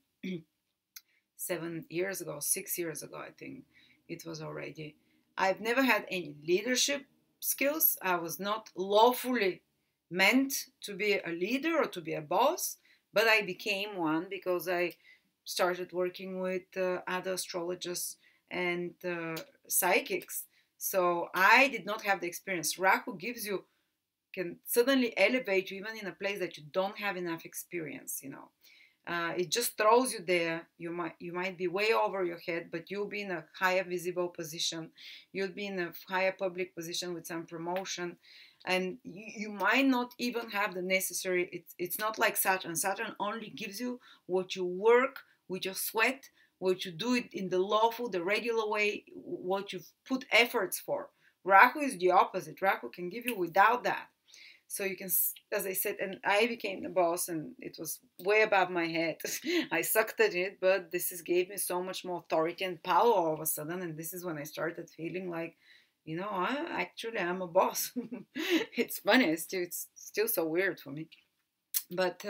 S1: 7 years ago, 6 years ago, I think it was already, I've never had any leadership skills. I was not lawfully meant to be a leader or to be a boss, but I became one because I started working with other astrologers and psychics. So I did not have the experience. Rahu can suddenly elevate you even in a place that you don't have enough experience. It just throws you there. You might be way over your head, but you'll be in a higher visible position. You'll be in a higher public position with some promotion, and you might not even have the necessary. It's not like Saturn. Saturn only gives you what you work with your sweat, what you do it in the lawful, the regular way, what you've put efforts for. Rahu is the opposite. Rahu can give you without that. So you can, as I said, and I became the boss, and it was way above my head. I sucked at it, but this gave me so much more authority and power all of a sudden. And this is when I started feeling like, I'm a boss. It's funny. It's still so weird for me. But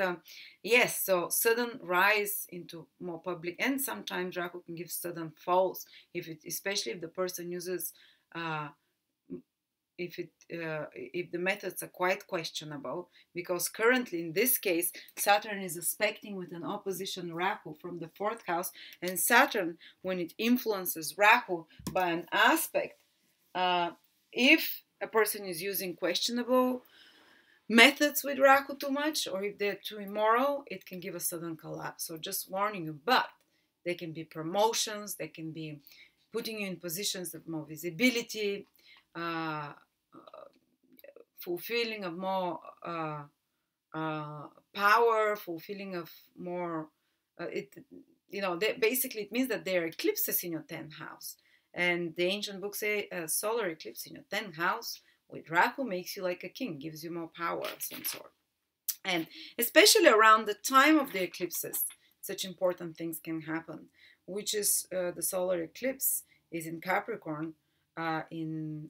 S1: yes, so sudden rise into more public, and sometimes Rahu can give sudden falls, especially if the person uses uh, if the methods are quite questionable, because currently in this case Saturn is aspecting with an opposition Rahu from the fourth house, and Saturn, when it influences Rahu by an aspect, if a person is using questionable methods with Rahu too much, or if they're too immoral, it can give a sudden collapse. So just warning you. But they can be promotions, they can be putting you in positions of more visibility, uh, fulfilling of more power, fulfilling of more. Basically it means that there are eclipses in your 10th house, and the ancient books say a solar eclipse in your 10th house with Rahu makes you like a king, gives you more power of some sort. And especially around the time of the eclipses, such important things can happen, which is the solar eclipse is in Capricorn in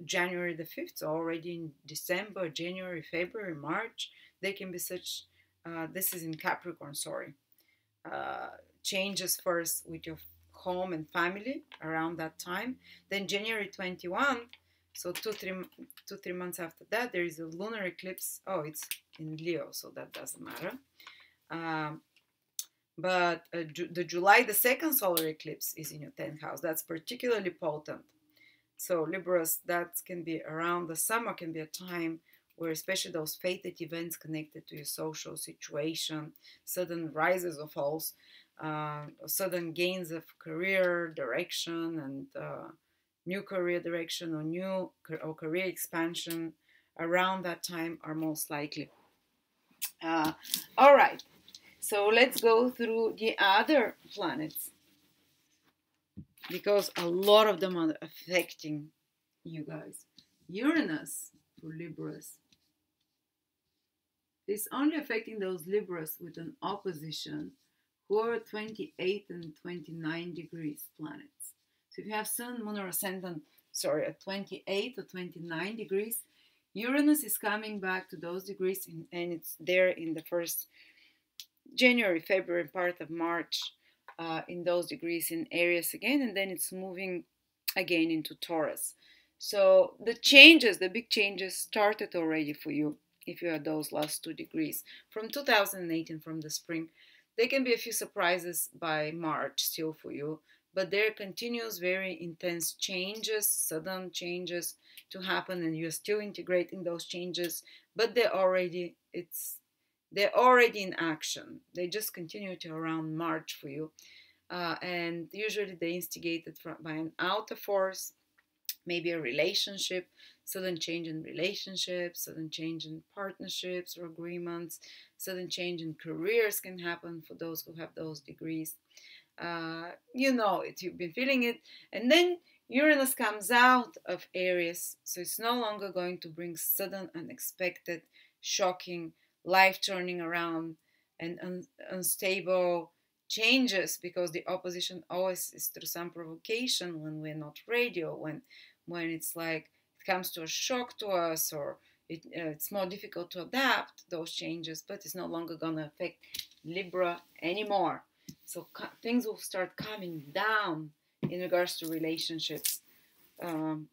S1: January the 5th, so already in December, January, February, March, they can be such, this is in Capricorn, sorry, changes first with your home and family around that time. Then January 21, so 2-3 months after that, there is a lunar eclipse. Oh, it's in Leo, so that doesn't matter. But the July the 2nd solar eclipse is in your 10th house. That's particularly potent. So Libras, that can be around the summer, can be a time where especially those fated events connected to your social situation, sudden rises or falls, sudden gains of career direction and new career direction or career expansion around that time are most likely. All right, so let's go through the other planets, because a lot of them are affecting you guys. Uranus for Libras is only affecting those Libras with an opposition who are 28 and 29 degrees planets. So if you have Sun, Moon, or Ascendant, at 28 or 29 degrees, Uranus is coming back to those degrees, and it's there in the first January, February, part of March, in those degrees in Aries again, and then it's moving again into Taurus. So the big changes started already for you if you are those last 2 degrees. From 2018, from the spring, there can be a few surprises by March still for you, but there continues very intense changes, sudden changes to happen, and you're still integrating those changes, but they're already in action. They just continue to around march for you, and usually they instigated by an outer force, maybe a relationship, sudden change in relationships, sudden change in partnerships or agreements, sudden change in careers can happen for those who have those degrees. You know it, you've been feeling it, and then Uranus comes out of Aries, so it's no longer going to bring sudden, unexpected, shocking, life turning around, and unstable changes, because the opposition always is through some provocation when we're not ready, or when it's like it comes to a shock to us, or it's more difficult to adapt those changes, but it's no longer going to affect Libra anymore. So things will start coming down in regards to relationships, and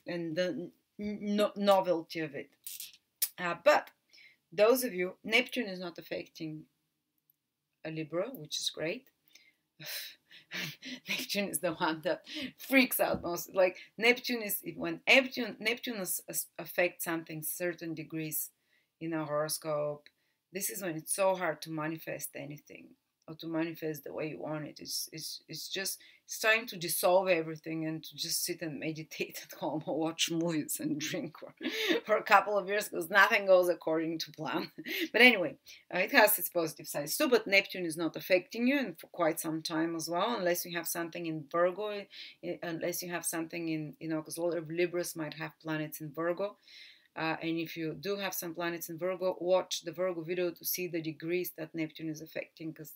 S1: the novelty of it. But those of you, Neptune is not affecting a Libra, which is great. Neptune is the one that freaks out most. Like Neptune is when Neptune affects something certain degrees in a horoscope. This is when it's so hard to manifest anything, or to manifest the way you want it. It's just it's time to dissolve everything and to just sit and meditate at home, or watch movies and drink for a couple of years, because nothing goes according to plan. But anyway, it has its positive sides too, but Neptune is not affecting you, and for quite some time as well, unless you have something in Virgo, unless you have something in, because a lot of Libras might have planets in Virgo. And if you do have some planets in Virgo, watch the Virgo video to see the degrees that Neptune is affecting, because,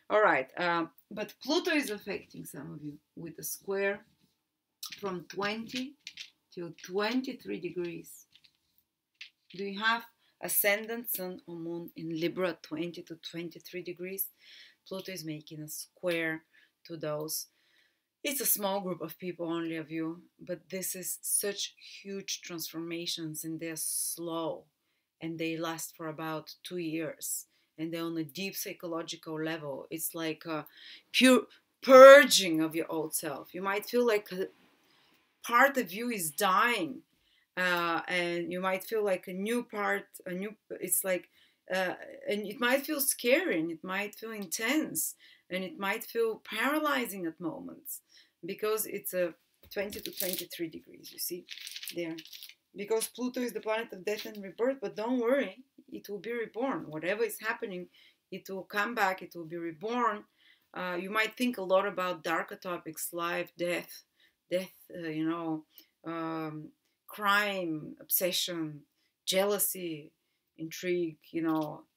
S1: All right, but Pluto is affecting some of you with a square from 20 to 23 degrees. Do you have ascendant, sun, or moon in Libra 20 to 23 degrees? Pluto is making a square to those. It's a small group of people, only of you, but this is such huge transformations, and they're slow, and they last for about 2 years, and they're on a deep psychological level. It's like a pure purging of your old self. You might feel like a part of you is dying, and you might feel like it's like, and it might feel scary, and it might feel intense, and it might feel paralyzing at moments, because it's a 20 to 23 degrees, you see there, because Pluto is the planet of death and rebirth. But don't worry, it will be reborn. Whatever is happening, it will come back, it will be reborn. You might think a lot about darker topics, life, death, crime, obsession, jealousy, intrigue,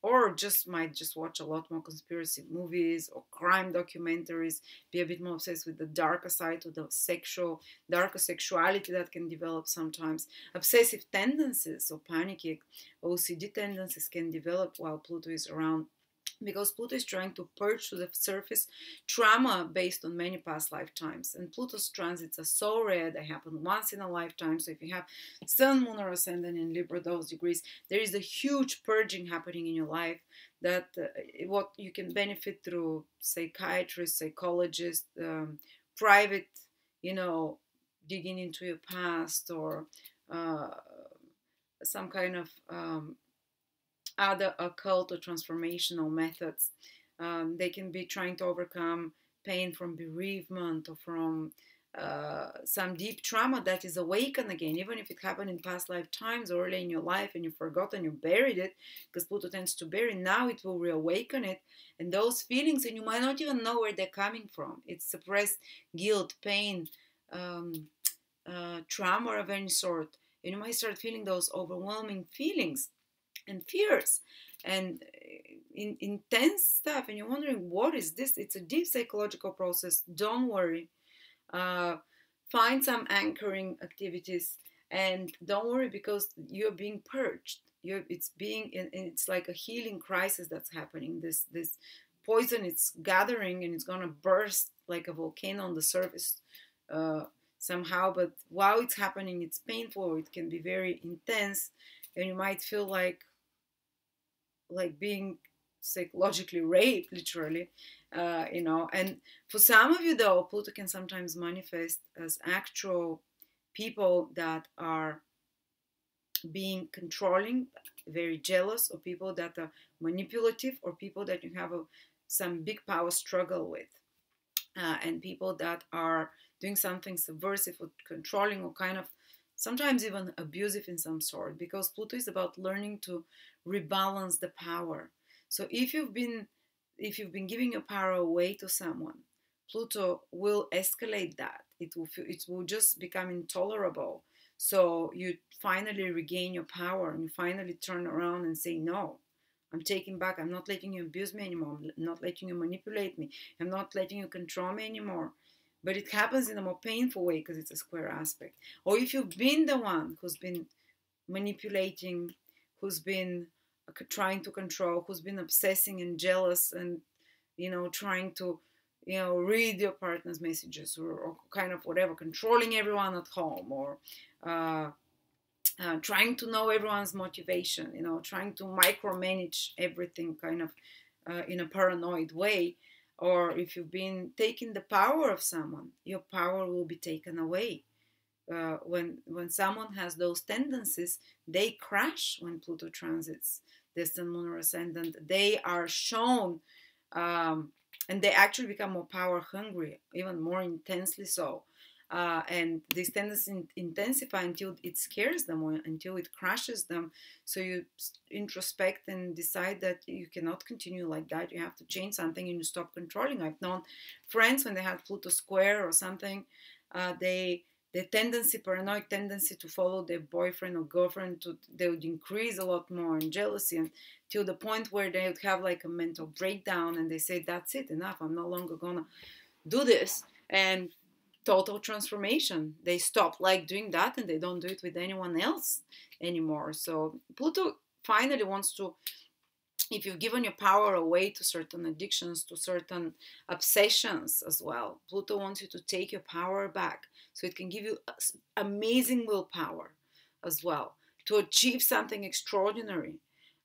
S1: or might just watch a lot more conspiracy movies or crime documentaries, be a bit more obsessed with the darker side, to the darker sexuality that can develop sometimes. Obsessive tendencies or panicky OCD tendencies can develop while Pluto is around, because Pluto is trying to purge to the surface trauma based on many past lifetimes. And Pluto's transits are so rare, they happen once in a lifetime. So if you have Sun, Moon, or Ascendant in Libra, those degrees, there is a huge purging happening in your life, that what you can benefit through psychiatrists, psychologists, private, digging into your past, or some kind of other occult or transformational methods. They can be trying to overcome pain from bereavement, or from some deep trauma that is awakened again, even if it happened in past lifetimes or early in your life and you forgot and you buried it, because Pluto tends to bury. Now it will reawaken it, and those feelings, and you might not even know where they're coming from. It's suppressed guilt, pain, trauma of any sort, and you might start feeling those overwhelming feelings and fears and intense stuff, and you're wondering, what is this? It's a deep psychological process. Don't worry. Find some anchoring activities, and don't worry, because you're being purged. It's like a healing crisis that's happening. This poison, it's gathering, and it's gonna burst like a volcano on the surface somehow. But while it's happening, it's painful. It can be very intense, and you might feel like being psychologically raped, literally, and for some of you, though, Pluto can sometimes manifest as actual people that are being controlling, very jealous, or people that are manipulative, or people that you have some big power struggle with, and people that are doing something subversive or controlling, or kind of sometimes even abusive in some sort, because Pluto is about learning to rebalance the power. So if you've been giving your power away to someone, Pluto will escalate that. It will just become intolerable. So you finally regain your power, and you finally turn around and say, no, I'm taking back. I'm not letting you abuse me anymore. I'm not letting you manipulate me. I'm not letting you control me anymore. But it happens in a more painful way because it's a square aspect. Or if you've been the one who's been manipulating, who's been trying to control, who's been obsessing and jealous, and trying to read your partner's messages, or kind of whatever, controlling everyone at home, or uh, trying to know everyone's motivation, trying to micromanage everything, kind of in a paranoid way. Or if you've been taking the power of someone, your power will be taken away. When someone has those tendencies, they crash when Pluto transits distant lunar ascendant. They are shown, and they actually become more power hungry, even more intensely so. And these tendencies intensify until it scares them, or until it crushes them. So you introspect and decide that you cannot continue like that. You have to change something, and you stop controlling. I've known friends, when they had Pluto square or something, the paranoid tendency to follow their boyfriend or girlfriend, they would increase a lot more, in jealousy, and till the point where they would have like a mental breakdown, and they say, that's it, enough, I'm no longer gonna do this. And total transformation, they stop like doing that, and they don't do it with anyone else anymore. So Pluto finally wants to, if you've given your power away to certain addictions, to certain obsessions as well, Pluto wants you to take your power back, so it can give you amazing willpower as well to achieve something extraordinary.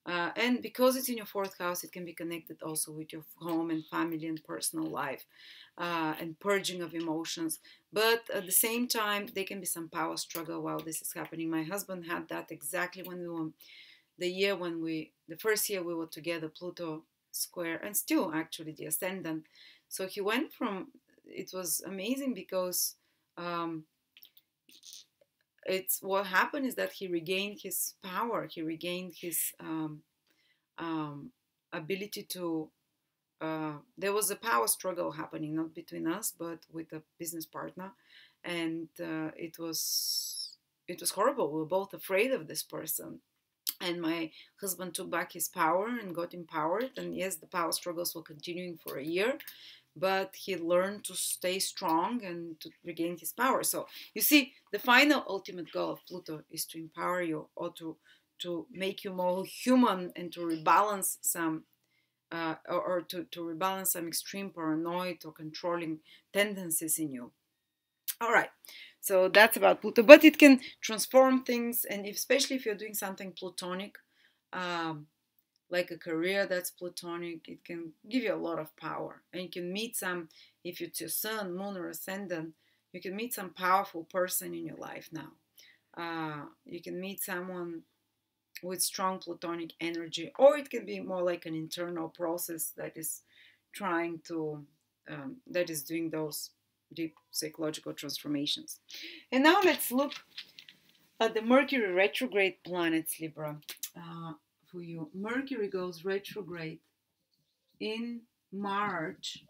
S1: And because it's in your fourth house, it can be connected also with your home and family and personal life, and purging of emotions. But at the same time, there can be some power struggle while this is happening. My husband had that exactly when we were the first year we were together, Pluto square, and still actually the ascendant. So he went from, it was amazing because it's what happened is that he regained his power, he regained his ability to. There was a power struggle happening, not between us, but with a business partner, and it was horrible. We were both afraid of this person, and my husband took back his power and got empowered. And yes, the power struggles were continuing for a year, but he learned to stay strong and to regain his power. So you see, the final ultimate goal of Pluto is to empower you, or to make you more human, and to rebalance some or to rebalance some extreme paranoid or controlling tendencies in you. All right, so that's about Pluto, but it can transform things, and especially if you're doing something Plutonic, um, like a career that's Plutonic, it can give you a lot of power. And you can meet if it's your sun, moon, or ascendant, you can meet some powerful person in your life now. You can meet someone with strong Plutonic energy, or it can be more like an internal process that is trying to, that is doing those deep psychological transformations. And now let's look at the Mercury retrograde planets, Libra. For you, Mercury goes retrograde in March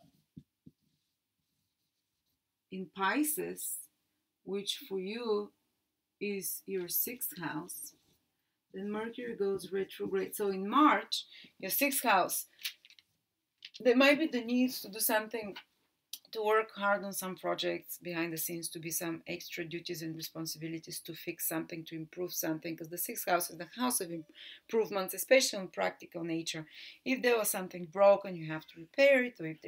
S1: in Pisces, which for you is your sixth house. Then Mercury goes retrograde. So in March, your sixth house, there might be the need to do something, to work hard on some projects behind the scenes, to be some extra duties and responsibilities, to fix something, to improve something, because the sixth house is the house of improvements, especially in practical nature. If there was something broken, you have to repair it, or if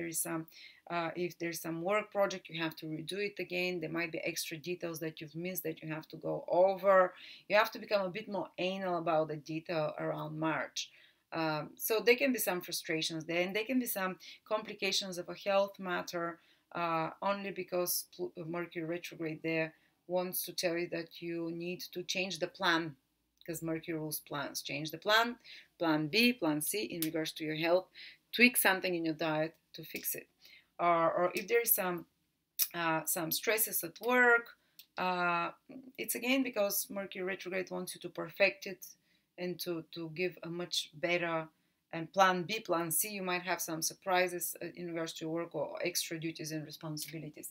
S1: there's some work project, you have to redo it again. There might be extra details that you've missed that you have to go over. You have to become a bit more anal about the detail around March. So there can be some frustrations there, and there can be some complications of a health matter, only because Mercury retrograde there wants to tell you that you need to change the plan, because Mercury rules plans. Change the plan, plan B, plan C in regards to your health, tweak something in your diet to fix it. Or if there is some stresses at work, it's again because Mercury retrograde wants you to perfect it and to give a much better, and plan B, plan C, you might have some surprises in regards to your work or extra duties and responsibilities.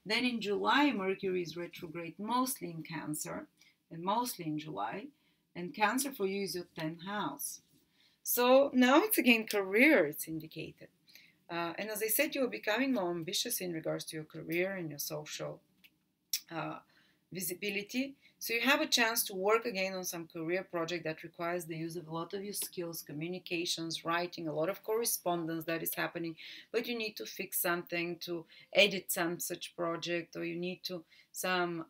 S1: Then in July, Mercury is retrograde mostly in Cancer, and mostly in July. And Cancer for you is your 10th house. So now it's again career, it's indicated. And as I said, you're becoming more ambitious in regards to your career and your social visibility. So you have a chance to work again on some career project that requires the use of a lot of your skills, communications, writing, a lot of correspondence that is happening, but you need to fix something to edit some such project, or you need to, some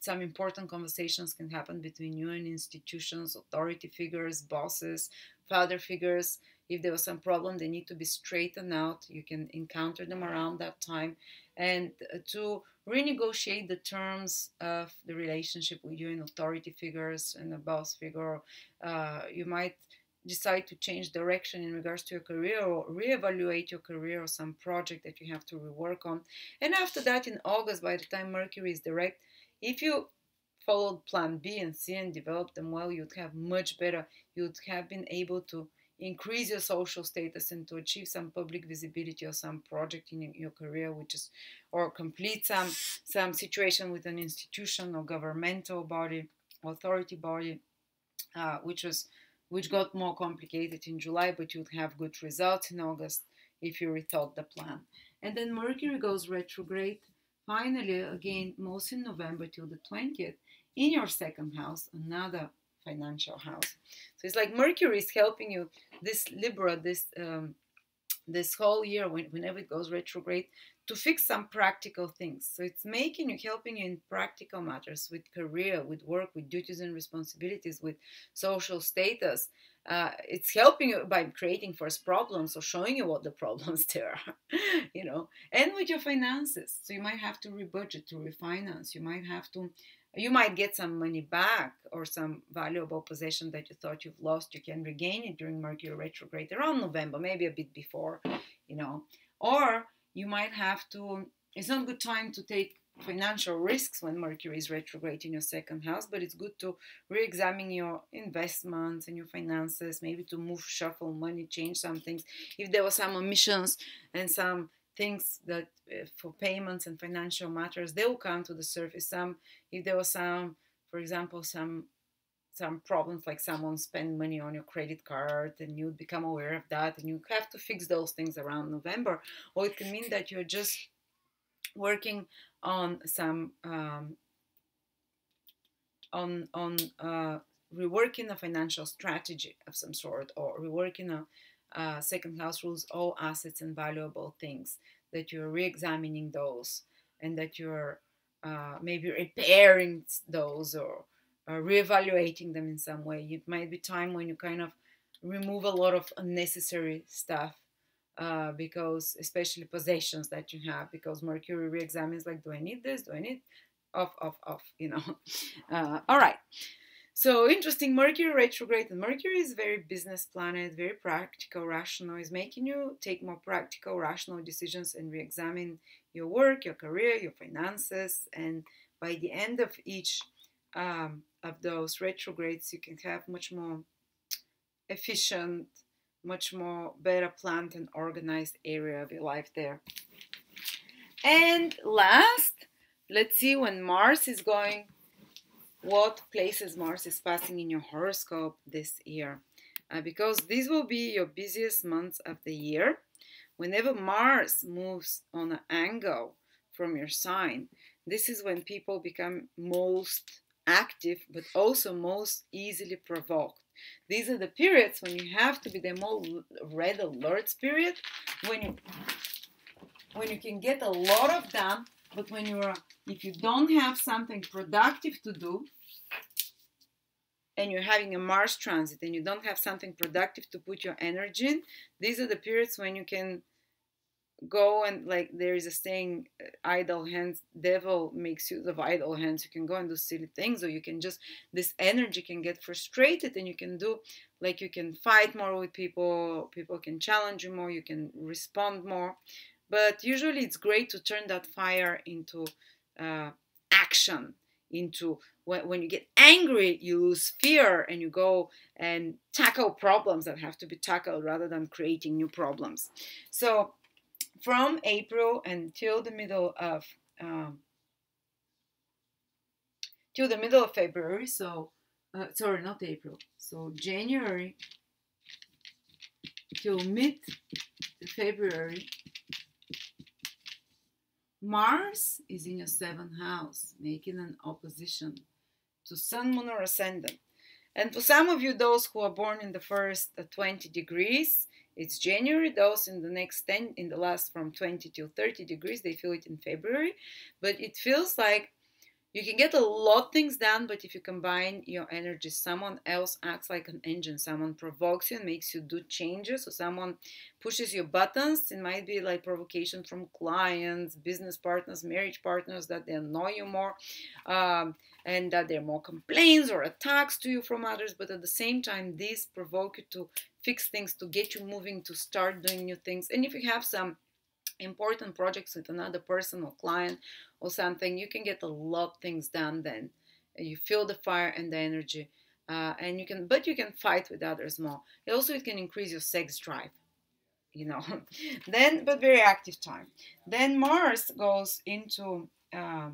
S1: important conversations can happen between you and institutions, authority figures, bosses, father figures. If there was some problem, they need to be straightened out. You can encounter them around that time, and to renegotiate the terms of the relationship with you and authority figures and a boss figure. You might decide to change direction in regards to your career, or reevaluate your career, or some project that you have to rework on. And after that, in August, by the time Mercury is direct, if you followed plan B and C and developed them well, you'd have much better, you'd have been able to increase your social status and to achieve some public visibility or some project in your career, which is, or complete some situation with an institution or governmental body, authority body, which got more complicated in July, but you'd have good results in August if you rethought the plan. And then Mercury goes retrograde finally again, most in November till the 20th, in your second house, another financial house. So it's like Mercury is helping you, this Libra, this whole year, whenever it goes retrograde, to fix some practical things. So it's making you, helping you in practical matters, with career, with work, with duties and responsibilities, with social status. It's helping you by creating first problems, or showing you what the problems there are, and with your finances. So you might have to rebudget, to refinance. You might get some money back, or some valuable possession that you thought you've lost. You can regain it during Mercury retrograde around November, maybe a bit before, Or you might have to, it's not a good time to take financial risks when Mercury is retrograde in your second house, but it's good to re-examine your investments and your finances, maybe to move, shuffle money, change some things. If there were some omissions and some things that for payments and financial matters, they will come to the surface. If there was some, for example, some problems, like someone spent money on your credit card, and you become aware of that, and you have to fix those things around November. Or it can mean that you're just working on some reworking a financial strategy of some sort, or reworking a second house rules all assets and valuable things, that you're re-examining those, and that you're maybe repairing those, or reevaluating them in some way. It might be time when you kind of remove a lot of unnecessary stuff, because especially possessions that you have, because Mercury re-examines, like, do I need this? Do I need off? All right. So interesting, Mercury retrograde, and Mercury is very business planet, very practical, rational, is making you take more practical, rational decisions and re-examine your work, your career, your finances. And by the end of each of those retrogrades, you can have much more efficient, much more better planned and organized area of your life there. And last, let's see when Mars is going, what places Mars is passing in your horoscope this year, because these will be your busiest months of the year. Whenever Mars moves on an angle from your sign, this is when people become most active, but also most easily provoked. These are the periods when you have to be the more red alert period, when you can get a lot of done, but if you don't have something productive to do, and you're having a Mars transit and you don't have something productive to put your energy in, these are the periods when you can go and, like, there is a saying, idle hands, devil makes use of idle hands. You can go and do silly things, or you can just, this energy can get frustrated and you can do, like, you can fight more with people, people can challenge you more, you can respond more. But usually it's great to turn that fire into action, into when you get angry, you lose fear and you go and tackle problems that have to be tackled rather than creating new problems. So from April until the middle of till the middle of February. So sorry, not April. So January till mid February, Mars is in your seventh house, making an opposition to Sun, Moon, or Ascendant. And for some of you, those who are born in the first 20 degrees, it's January. Those in the next 10, in the last from 20 to 30 degrees, they feel it in February. But it feels like you can get a lot of things done, but if you combine your energy, someone else acts like an engine. Someone provokes you and makes you do changes, or someone pushes your buttons. It might be like provocation from clients, business partners, marriage partners, that they annoy you more, and that there are more complaints or attacks to you from others. But at the same time, these provoke you to fix things, to get you moving, to start doing new things. And if you have some important projects with another person or client or something, you can get a lot of things done then. You feel the fire and the energy, and you can, but you can fight with others more. Also, it can increase your sex drive, you know. Then, but very active time. Then Mars goes into a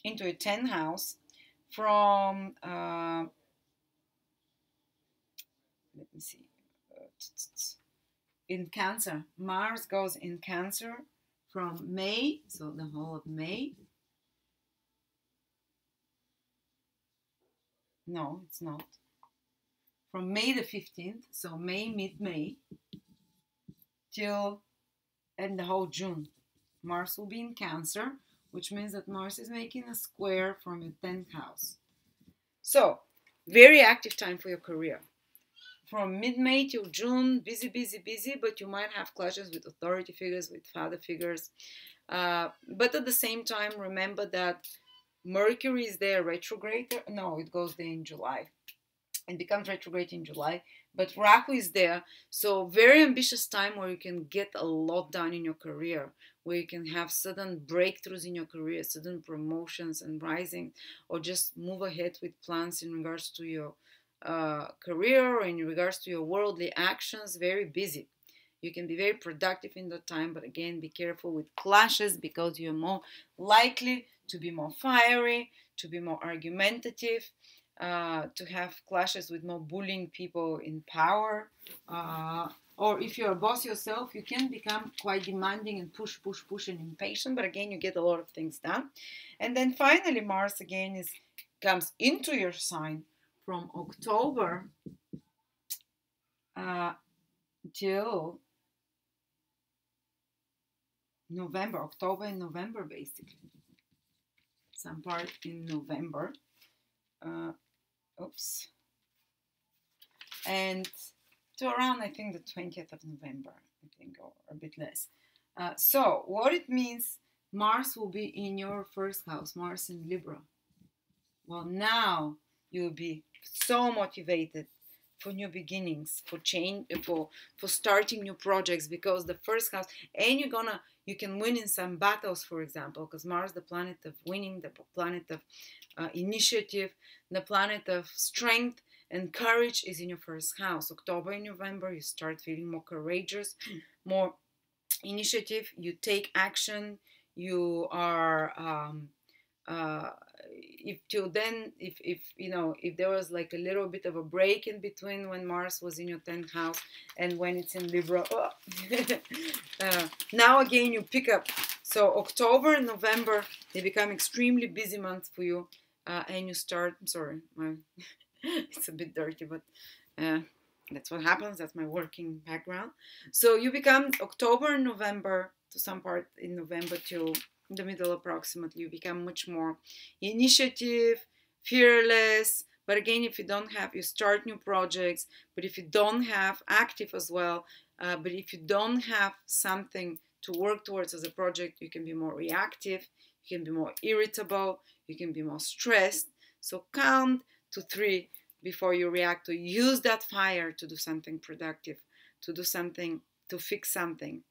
S1: 10th house from let me see, in Cancer. Mars goes in Cancer from May, so the whole of May. No, it's not. From May the 15th, so May, mid-May, till and the whole June. Mars will be in Cancer, which means that Mars is making a square from your 10th house. So, very active time for your career. From mid-May till June, busy, busy, busy, but you might have clashes with authority figures, with father figures. But at the same time, remember that Mercury is there retrograde. No, it goes there in July. It becomes retrograde in July. But Rahu is there. So very ambitious time where you can get a lot done in your career, where you can have sudden breakthroughs in your career, sudden promotions and rising, or just move ahead with plans in regards to your career or in regards to your worldly actions. Very busy. You can be very productive in that time, but again, be careful with clashes, because you're more likely to be more fiery, to be more argumentative, to have clashes with more bullying people in power. Or if you're a boss yourself, you can become quite demanding and push, push, push, and impatient, but again, you get a lot of things done. And then finally, Mars again comes into your sign from October till November, October and November, basically. Some part in November. And to around, I think, the 20th of November, I think, or a bit less. So what it means, Mars will be in your first house, Mars in Libra. Well, now you'll be so motivated for new beginnings, for change, for starting new projects, because the first house, and you can win in some battles, for example, because Mars, the planet of winning, the planet of initiative, the planet of strength and courage, is in your first house. October and November, you start feeling more courageous, more initiative, you take action, you are if till then, if you know, if there was like a little bit of a break in between when Mars was in your 10th house and when it's in Libra, now again you pick up. So October and November, they become extremely busy months for you, and you start, I'm sorry, it's a bit dirty, but that's what happens. That's my working background. So you become October and November, to some part in November till the middle approximately, you become much more initiative, fearless. But again, if you don't have, you start new projects, but if you don't have active as well, but if you don't have something to work towards as a project, you can be more reactive, you can be more irritable, you can be more stressed. So count to 3 before you react, to use that fire to do something productive, to do something, to fix something.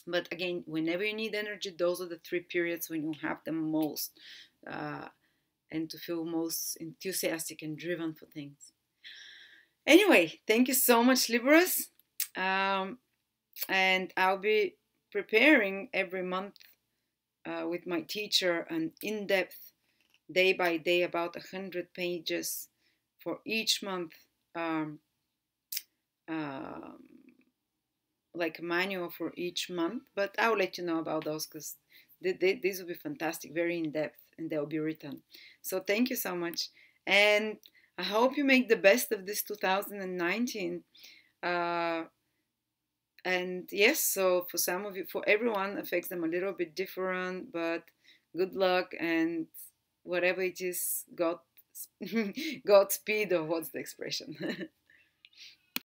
S1: But again, whenever you need energy, those are the 3 periods when you have the most, uh, and to feel most enthusiastic and driven for things. Anyway, thank you so much, Libras. Um, and I'll be preparing every month with my teacher an in-depth, day by day, about 100 pages for each month, um, uh, like a manual for each month. But I'll let you know about those, because these will be fantastic, very in-depth, and they'll be written. So thank you so much, and I hope you make the best of this 2019. And yes, so for some of you, for everyone, affects them a little bit different, but good luck, and whatever it is, God, Godspeed, or what's the expression?